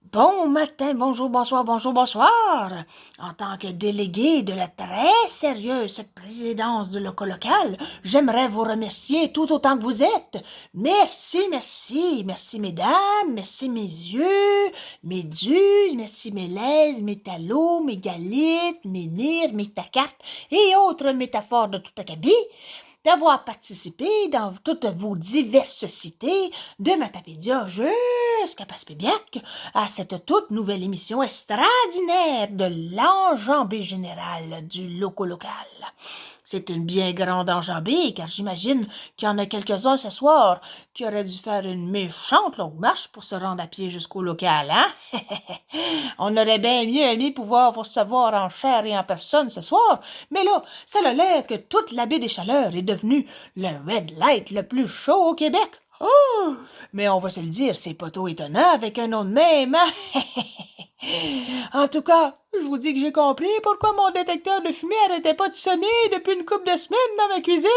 Bon matin, bonjour, bonsoir, bonjour, bonsoir. En tant que délégué de la très sérieuse présidence de local, j'aimerais vous remercier tout autant que vous êtes. Merci, merci, merci mesdames, merci mes yeux, mes dus, merci mes lèzes, mes talos, mes galites, mes nires, mes tacates et autres métaphores de tout acabit d'avoir participé dans toutes vos diversités de Matapédia jusqu'à Passepébiac à cette toute nouvelle émission extraordinaire de l'enjambée générale du local. C'est une bien grande enjambée, car j'imagine qu'il y en a quelques-uns ce soir qui auraient dû faire une méchante longue marche pour se rendre à pied jusqu'au local, hein? On aurait bien mieux aimé pouvoir vous recevoir en chair et en personne ce soir, mais là, ça a l'air que toute la baie des Chaleurs est devenue le red light le plus chaud au Québec. Oh! Mais on va se le dire, c'est pas trop étonnant avec un nom de même, hein? En tout cas, je vous dis que j'ai compris pourquoi mon détecteur de fumée arrêtait pas de sonner depuis une couple de semaines dans ma cuisine.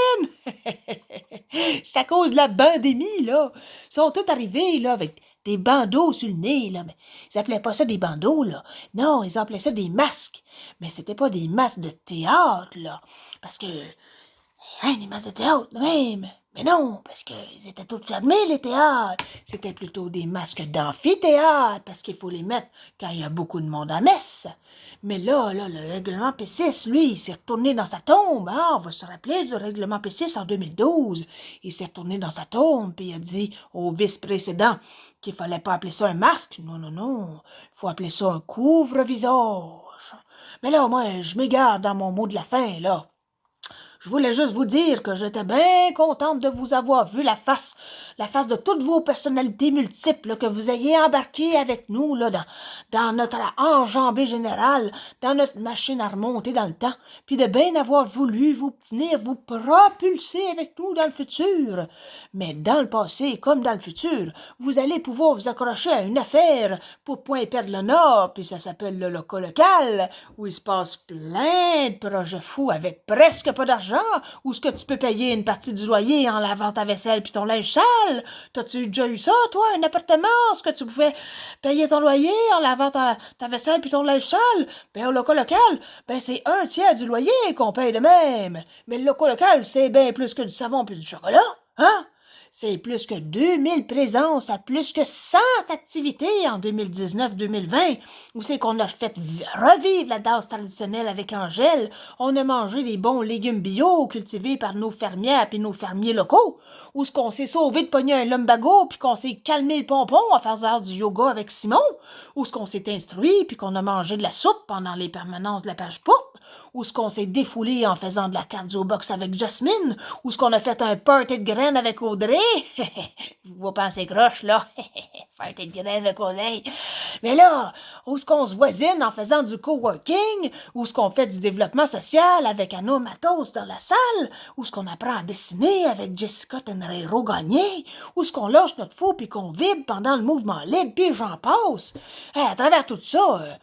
C'est à cause de la pandémie, là. Ils sont tous arrivés, là, avec des bandeaux sur le nez, là. Mais ils appelaient pas ça des bandeaux, là. Non, ils appelaient ça des masques. Mais c'était pas des masques de théâtre, là. Parce que hein, des masques de théâtre, même. Mais non, parce qu'ils étaient tous fermés, les théâtres. C'était plutôt des masques d'amphithéâtre, parce qu'il faut les mettre quand il y a beaucoup de monde à messe. Mais là, le règlement P6, lui, il s'est retourné dans sa tombe. Hein? On va se rappeler du règlement P6 en 2012. Il s'est retourné dans sa tombe, puis il a dit au vice-précédent qu'il fallait pas appeler ça un masque. Non, non, non. Il faut appeler ça un couvre-visage. Mais là, moi, je m'égare dans mon mot de la fin, là. Je voulais juste vous dire que j'étais bien contente de vous avoir vu la face de toutes vos personnalités multiples, que vous ayez embarqué avec nous là, dans notre enjambée générale, dans notre machine à remonter dans le temps, puis de bien avoir voulu venir vous propulser avec nous dans le futur. Mais dans le passé, comme dans le futur, vous allez pouvoir vous accrocher à une affaire pour point perdre le nord, puis ça s'appelle le local, où il se passe plein de projets fous avec presque pas d'argent, où ce que tu peux payer une partie du loyer en lavant ta vaisselle puis ton linge sale. T'as-tu déjà eu ça, toi, un appartement, ce que tu pouvais payer ton loyer en lavant ta vaisselle puis ton linge sale? Ben, au local, ben, c'est un tiers du loyer qu'on paye de même. Mais le local, c'est bien plus que du savon puis du chocolat, hein? C'est plus que 2000 présences à plus que 100 activités en 2019-2020, où c'est qu'on a fait revivre la danse traditionnelle avec Angèle. On a mangé des bons légumes bio cultivés par nos fermières et nos fermiers locaux, où ce qu'on s'est sauvé de pogner un lumbago puis qu'on s'est calmé le pompon à faire du yoga avec Simon, où ce qu'on s'est instruit puis qu'on a mangé de la soupe pendant les permanences de la page poupe, où ce qu'on s'est défoulé en faisant de la cardio box avec Jasmine, où ce qu'on a fait un party de graines avec Audrey. Vous pensez croche, là. Party de graines avec Audrey. Mais là, où ce qu'on se voisine en faisant du coworking, où ce qu'on fait du développement social avec Anna Matos dans la salle, où ce qu'on apprend à dessiner avec Jessica Tenreiro-Gagné, où ce qu'on lâche notre fou puis qu'on vibre pendant le mouvement libre, puis j'en passe. À travers tout ça,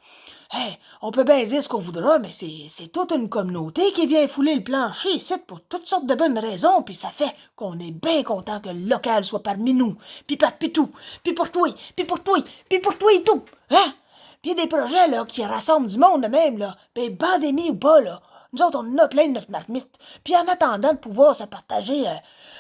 on peut bien dire ce qu'on voudra, mais c'est toute une communauté qui vient fouler le plancher ici pour toutes sortes de bonnes raisons, puis ça fait qu'on est bien content que le local soit parmi nous, puis pas de tout, puis pour toi, puis pour toi, puis pour toi et tout, hein? Puis des projets, là, qui rassemblent du monde de même, là, ben pandémie ou pas, là, nous autres, on en a plein de notre marmite. Puis en attendant de pouvoir se partager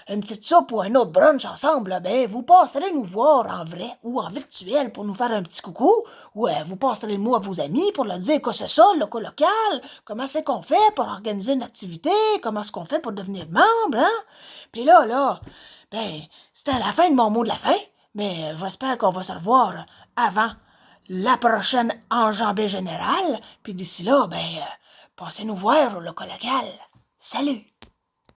une petite soupe ou un autre brunch ensemble, là, ben vous passerez nous voir en vrai ou en virtuel pour nous faire un petit coucou, ou vous passerez le mot à vos amis pour leur dire que c'est ça, le local, comment c'est qu'on fait pour organiser une activité, comment est-ce qu'on fait pour devenir membre, hein? Puis là, ben, c'était la fin de mon mot de la fin, mais j'espère qu'on va se revoir avant la prochaine enjambée générale, puis d'ici là, ben, passez nous voir au local. Salut!